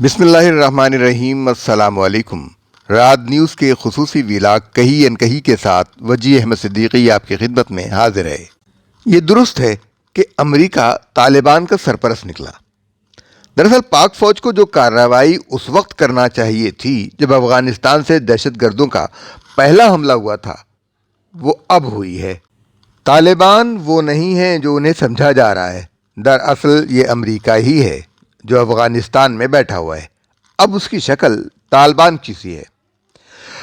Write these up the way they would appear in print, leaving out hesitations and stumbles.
بسم اللہ الرحمن الرحیم۔ السلام علیکم۔ رات نیوز کے خصوصی ویلاگ کہی ان کہی کے ساتھ وجیہ احمد صدیقی آپ کی خدمت میں حاضر ہے۔ یہ درست ہے کہ امریکہ طالبان کا سرپرست نکلا۔ دراصل پاک فوج کو جو کارروائی اس وقت کرنا چاہیے تھی جب افغانستان سے دہشت گردوں کا پہلا حملہ ہوا تھا، وہ اب ہوئی ہے۔ طالبان وہ نہیں ہیں جو انہیں سمجھا جا رہا ہے۔ دراصل یہ امریکہ ہی ہے جو افغانستان میں بیٹھا ہوا ہے۔ اب اس کی شکل طالبان کی سی ہے۔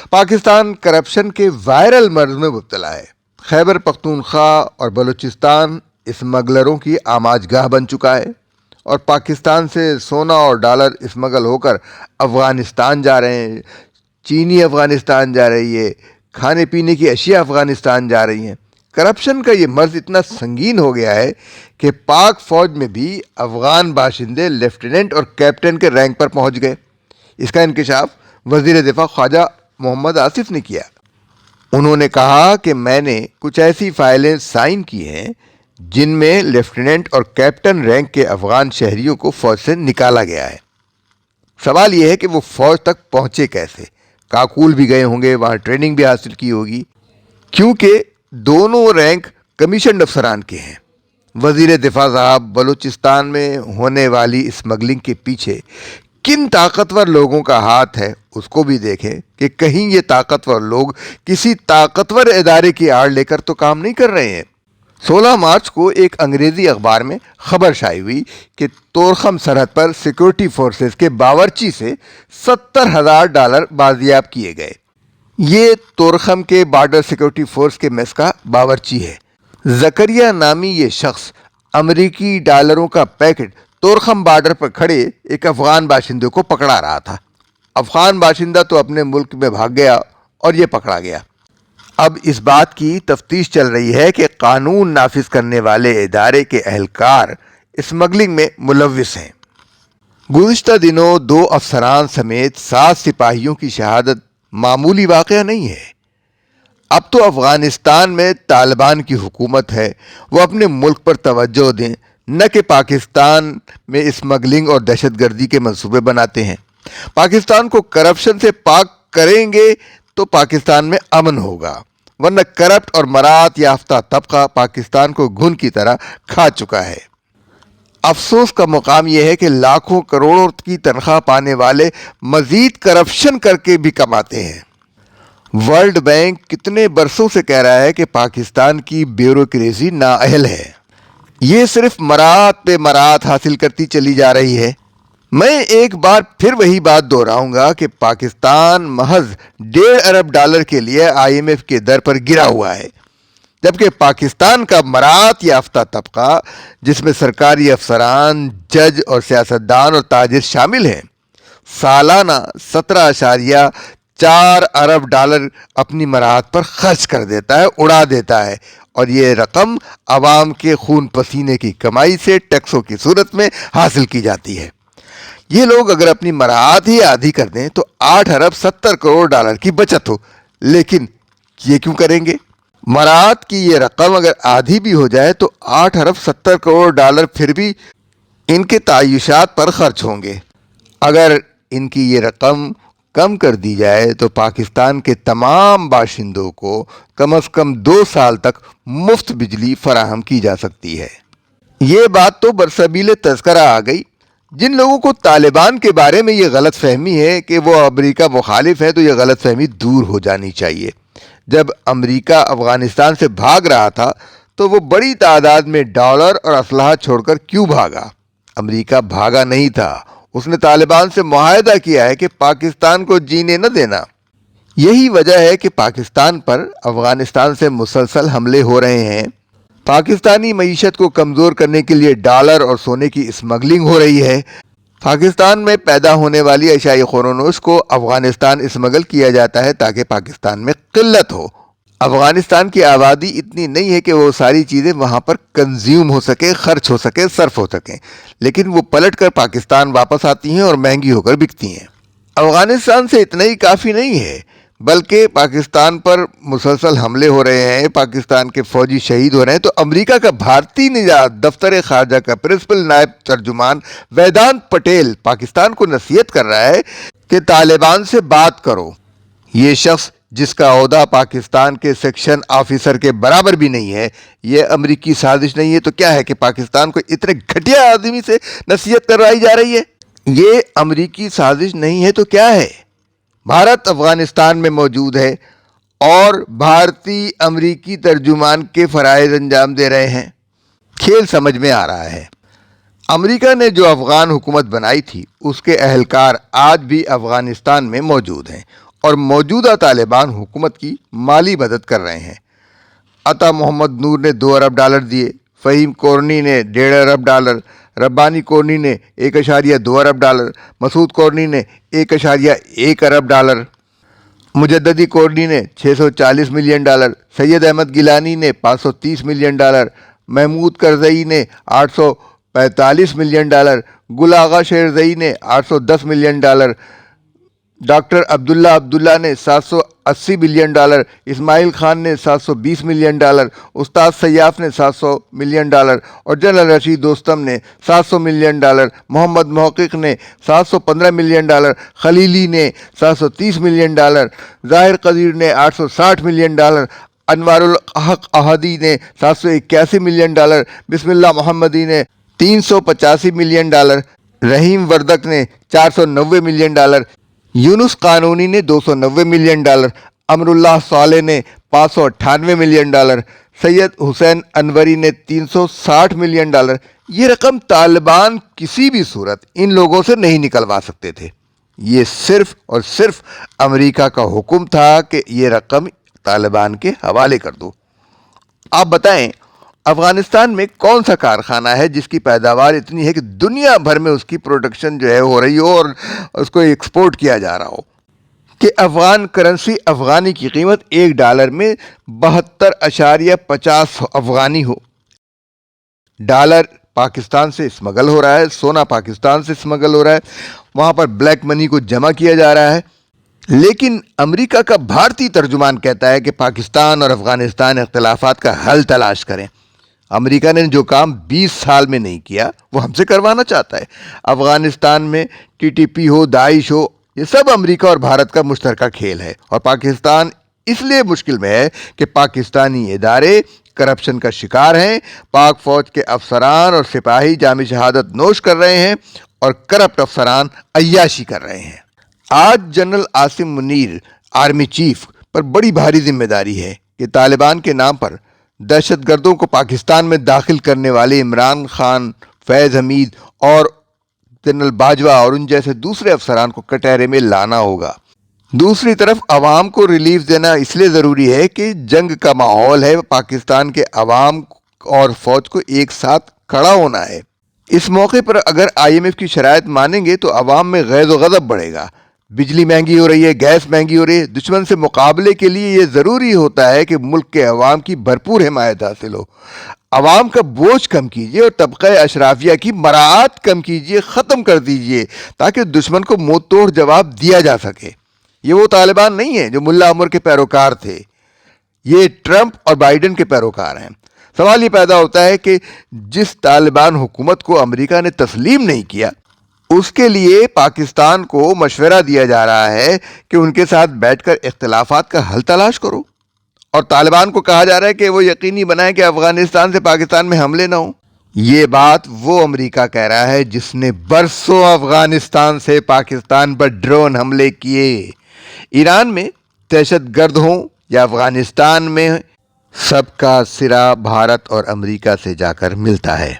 پاکستان کرپشن کے وائرل مرض میں مبتلا ہے۔ خیبر پختونخوا اور بلوچستان اسمگلروں کی آماج گاہ بن چکا ہے، اور پاکستان سے سونا اور ڈالر اسمگل ہو کر افغانستان جا رہے ہیں۔ چینی افغانستان جا رہی ہے، کھانے پینے کی اشیاء افغانستان جا رہی ہیں۔ کرپشن کا یہ مرض اتنا سنگین ہو گیا ہے کہ پاک فوج میں بھی افغان باشندے لیفٹیننٹ اور کیپٹن کے رینک پر پہنچ گئے۔ اس کا انکشاف وزیر دفاع خواجہ محمد آصف نے کیا۔ انہوں نے کہا کہ میں نے کچھ ایسی فائلیں سائن کی ہیں جن میں لیفٹیننٹ اور کیپٹن رینک کے افغان شہریوں کو فوج سے نکالا گیا ہے۔ سوال یہ ہے کہ وہ فوج تک پہنچے کیسے؟ کاکول بھی گئے ہوں گے، وہاں ٹریننگ بھی حاصل کی ہوگی، کیونکہ دونوں رینک کمیشنڈ افسران کے ہیں۔ وزیر دفاع صاحب بلوچستان میں ہونے والی اسمگلنگ کے پیچھے کن طاقتور لوگوں کا ہاتھ ہے اس کو بھی دیکھیں کہ کہیں یہ طاقتور لوگ کسی طاقتور ادارے کی آڑ لے کر تو کام نہیں کر رہے ہیں۔ 16 مارچ کو ایک انگریزی اخبار میں خبر شائع ہوئی کہ تورخم سرحد پر سیکورٹی فورسز کے باورچی سے $70,000 بازیاب کیے گئے۔ یہ تورخم کے بارڈر سیکورٹی فورس کے میس کا باورچی ہے۔ زکریا نامی یہ شخص امریکی ڈالروں کا پیکٹ تورخم بارڈر پر کھڑے ایک افغان باشندے کو پکڑا رہا تھا۔ افغان باشندہ تو اپنے ملک میں بھاگ گیا اور یہ پکڑا گیا۔ اب اس بات کی تفتیش چل رہی ہے کہ قانون نافذ کرنے والے ادارے کے اہلکار اسمگلنگ میں ملوث ہیں۔ گزشتہ دنوں 2 افسران سمیت 7 سپاہیوں کی شہادت معمولی واقعہ نہیں ہے۔ اب تو افغانستان میں طالبان کی حکومت ہے، وہ اپنے ملک پر توجہ دیں، نہ کہ پاکستان میں اسمگلنگ اور دہشت گردی کے منصوبے بناتے ہیں۔ پاکستان کو کرپشن سے پاک کریں گے تو پاکستان میں امن ہوگا، ورنہ کرپٹ اور مراعات یافتہ طبقہ پاکستان کو گھن کی طرح کھا چکا ہے۔ افسوس کا مقام یہ ہے کہ لاکھوں کروڑوں کی تنخواہ پانے والے مزید کرپشن کر کے بھی کماتے ہیں۔ ورلڈ بینک کتنے برسوں سے کہہ رہا ہے کہ پاکستان کی بیوروکریسی نااہل ہے، یہ صرف مراعات پہ مراعات حاصل کرتی چلی جا رہی ہے۔ میں ایک بار پھر وہی بات دہراؤں گا کہ پاکستان محض $1.5 ارب کے لیے IMF کے در پر گرا ہوا ہے، جبکہ پاکستان کا مراعات یافتہ طبقہ جس میں سرکاری افسران، جج اور سیاستدان اور تاجر شامل ہیں، سالانہ $17.4 ارب اپنی مراعات پر خرچ کر دیتا ہے، اڑا دیتا ہے، اور یہ رقم عوام کے خون پسینے کی کمائی سے ٹیکسوں کی صورت میں حاصل کی جاتی ہے۔ یہ لوگ اگر اپنی مراعات ہی آدھی کر دیں تو $8.70 کروڑ کی بچت ہو، لیکن یہ کیوں کریں گے؟ مراعات کی یہ رقم اگر آدھی بھی ہو جائے تو $8.70 کروڑ پھر بھی ان کے تعیشات پر خرچ ہوں گے۔ اگر ان کی یہ رقم کم کر دی جائے تو پاکستان کے تمام باشندوں کو کم از کم 2 سال تک مفت بجلی فراہم کی جا سکتی ہے۔ یہ بات تو برسبیل تذکرہ آ گئی۔ جن لوگوں کو طالبان کے بارے میں یہ غلط فہمی ہے کہ وہ امریکہ مخالف ہیں، تو یہ غلط فہمی دور ہو جانی چاہیے۔ جب امریکہ افغانستان سے بھاگ رہا تھا تو وہ بڑی تعداد میں ڈالر اور اسلحہ چھوڑ کر کیوں بھاگا؟ امریکہ بھاگا نہیں تھا، اس نے طالبان سے معاہدہ کیا ہے کہ پاکستان کو جینے نہ دینا۔ یہی وجہ ہے کہ پاکستان پر افغانستان سے مسلسل حملے ہو رہے ہیں۔ پاکستانی معیشت کو کمزور کرنے کے لیے ڈالر اور سونے کی اسمگلنگ ہو رہی ہے۔ پاکستان میں پیدا ہونے والی اشیاء خورونوش کو افغانستان اسمگل کیا جاتا ہے تاکہ پاکستان میں قلت ہو۔ افغانستان کی آبادی اتنی نہیں ہے کہ وہ ساری چیزیں وہاں پر کنزیوم ہو سکے، خرچ ہو سکے، صرف ہو سکیں، لیکن وہ پلٹ کر پاکستان واپس آتی ہیں اور مہنگی ہو کر بکتی ہیں۔ افغانستان سے اتنا ہی کافی نہیں ہے، بلکہ پاکستان پر مسلسل حملے ہو رہے ہیں، پاکستان کے فوجی شہید ہو رہے ہیں، تو امریکہ کا بھارتی نژاد دفتر خارجہ کا پرنسپل نائب ترجمان ویدانت پٹیل پاکستان کو نصیحت کر رہا ہے کہ طالبان سے بات کرو۔ یہ شخص جس کا عہدہ پاکستان کے سیکشن آفیسر کے برابر بھی نہیں ہے، یہ امریکی سازش نہیں ہے تو کیا ہے کہ پاکستان کو اتنے گھٹیا آدمی سے نصیحت کروائی جا رہی ہے؟ یہ امریکی سازش نہیں ہے تو کیا ہے؟ بھارت افغانستان میں موجود ہے اور بھارتی امریکی ترجمان کے فرائض انجام دے رہے ہیں۔ کھیل سمجھ میں آ رہا ہے۔ امریکہ نے جو افغان حکومت بنائی تھی اس کے اہلکار آج بھی افغانستان میں موجود ہیں اور موجودہ طالبان حکومت کی مالی مدد کر رہے ہیں۔ عطا محمد نور نے 2 ارب ڈالر دیے، فہیم کورنی نے 1.5 ارب ڈالر، ربانی کورنی نے 1.2 ارب ڈالر، مسعود کورنی نے 1.1 ارب ڈالر، مجددی کورنی نے 640 ملین ڈالر، سید احمد گیلانی نے 530 ملین ڈالر، محمود کرزئی نے 845 ملین ڈالر، گل آغا شیرزئی نے 810 ملین ڈالر، ڈاکٹر عبداللہ نے 780 ملین ڈالر، اسماعیل خان نے 720 ملین ڈالر، استاد سیاف نے 700 ملین ڈالر اور جنرل رشید دوستم نے 700 ملین ڈالر، محمد محقق نے 715 ملین ڈالر، خلیلی نے 730 ملین ڈالر، ظاہر قدیر نے 860 ملین ڈالر، انوار الحق احدی نے 781 ملین ڈالر، بسم اللہ محمدی نے 385 ملین ڈالر، رحیم وردک نے 490 ملین ڈالر، یونس قانونی نے 290 ملین ڈالر، امر اللہ صالح نے 598 ملین ڈالر، سید حسین انوری نے 360 ملین ڈالر۔ یہ رقم طالبان کسی بھی صورت ان لوگوں سے نہیں نکلوا سکتے تھے۔ یہ صرف اور صرف امریکہ کا حکم تھا کہ یہ رقم طالبان کے حوالے کر دو۔ آپ بتائیں افغانستان میں کون سا کارخانہ ہے جس کی پیداوار اتنی ہے کہ دنیا بھر میں اس کی پروڈکشن جو ہے ہو رہی ہو اور اس کو ایکسپورٹ کیا جا رہا ہو، کہ افغان کرنسی افغانی کی قیمت $1 میں 72.50 افغانی ہو۔ ڈالر پاکستان سے اسمگل ہو رہا ہے، سونا پاکستان سے اسمگل ہو رہا ہے، وہاں پر بلیک منی کو جمع کیا جا رہا ہے، لیکن امریکہ کا بھارتی ترجمان کہتا ہے کہ پاکستان اور افغانستان اختلافات کا حل تلاش کریں۔ امریکہ نے جو کام 20 سال میں نہیں کیا وہ ہم سے کروانا چاہتا ہے۔ افغانستان میں TTP ہو، داعش ہو، یہ سب امریکہ اور بھارت کا مشترکہ کھیل ہے، اور پاکستان اس لیے مشکل میں ہے کہ پاکستانی ادارے کرپشن کا شکار ہیں، پاک فوج کے افسران اور سپاہی جام شہادت نوش کر رہے ہیں اور کرپٹ افسران عیاشی کر رہے ہیں۔ آج general Asim Munir army chief پر بڑی بھاری ذمہ داری ہے کہ طالبان کے نام پر دہشت گردوں کو پاکستان میں داخل کرنے والے عمران خان، فیض حمید اور جنرل باجوہ اور ان جیسے دوسرے افسران کو کٹہرے میں لانا ہوگا۔ دوسری طرف عوام کو ریلیف دینا اس لیے ضروری ہے کہ جنگ کا ماحول ہے، پاکستان کے عوام اور فوج کو ایک ساتھ کھڑا ہونا ہے۔ اس موقع پر اگر IMF کی شرائط مانیں گے تو عوام میں غیظ و غضب بڑھے گا۔ بجلی مہنگی ہو رہی ہے، گیس مہنگی ہو رہی ہے، دشمن سے مقابلے کے لیے یہ ضروری ہوتا ہے کہ ملک کے عوام کی بھرپور حمایت حاصل ہو۔ عوام کا بوجھ کم کیجیے اور طبقہ اشرافیہ کی مراعات کم کیجیے، ختم کر دیجیے، تاکہ دشمن کو منہ توڑ جواب دیا جا سکے۔ یہ وہ طالبان نہیں ہیں جو ملا عمر کے پیروکار تھے، یہ ٹرمپ اور بائیڈن کے پیروکار ہیں۔ سوال یہ پیدا ہوتا ہے کہ جس طالبان حکومت کو امریکہ نے تسلیم نہیں کیا، اس کے لیے پاکستان کو مشورہ دیا جا رہا ہے کہ ان کے ساتھ بیٹھ کر اختلافات کا حل تلاش کرو، اور طالبان کو کہا جا رہا ہے کہ وہ یقینی بنائیں کہ افغانستان سے پاکستان میں حملے نہ ہوں۔ یہ بات وہ امریکہ کہہ رہا ہے جس نے برسوں افغانستان سے پاکستان پر ڈرون حملے کیے۔ ایران میں دہشت گرد ہوں یا افغانستان میں، سب کا سرا بھارت اور امریکہ سے جا کر ملتا ہے۔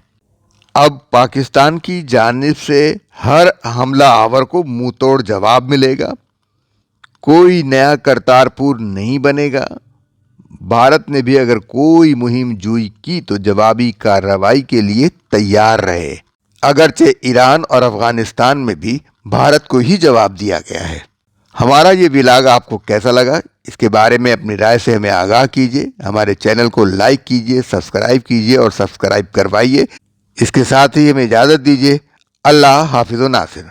اب پاکستان کی جانب سے ہر حملہ آور کو منہ توڑ جواب ملے گا، کوئی نیا کرتارپور نہیں بنے گا۔ بھارت نے بھی اگر کوئی مہم جوئی کی تو جوابی کارروائی کے لیے تیار رہے۔ اگرچہ ایران اور افغانستان میں بھی بھارت کو ہی جواب دیا گیا ہے۔ ہمارا یہ ولاگ آپ کو کیسا لگا؟ اس کے بارے میں اپنی رائے سے ہمیں آگاہ کیجیے۔ ہمارے چینل کو لائک کیجیے، سبسکرائب کیجیے اور سبسکرائب کروائیے۔ اس کے ساتھ ہی ہمیں اجازت دیجیے۔ اللہ حافظ و ناصر۔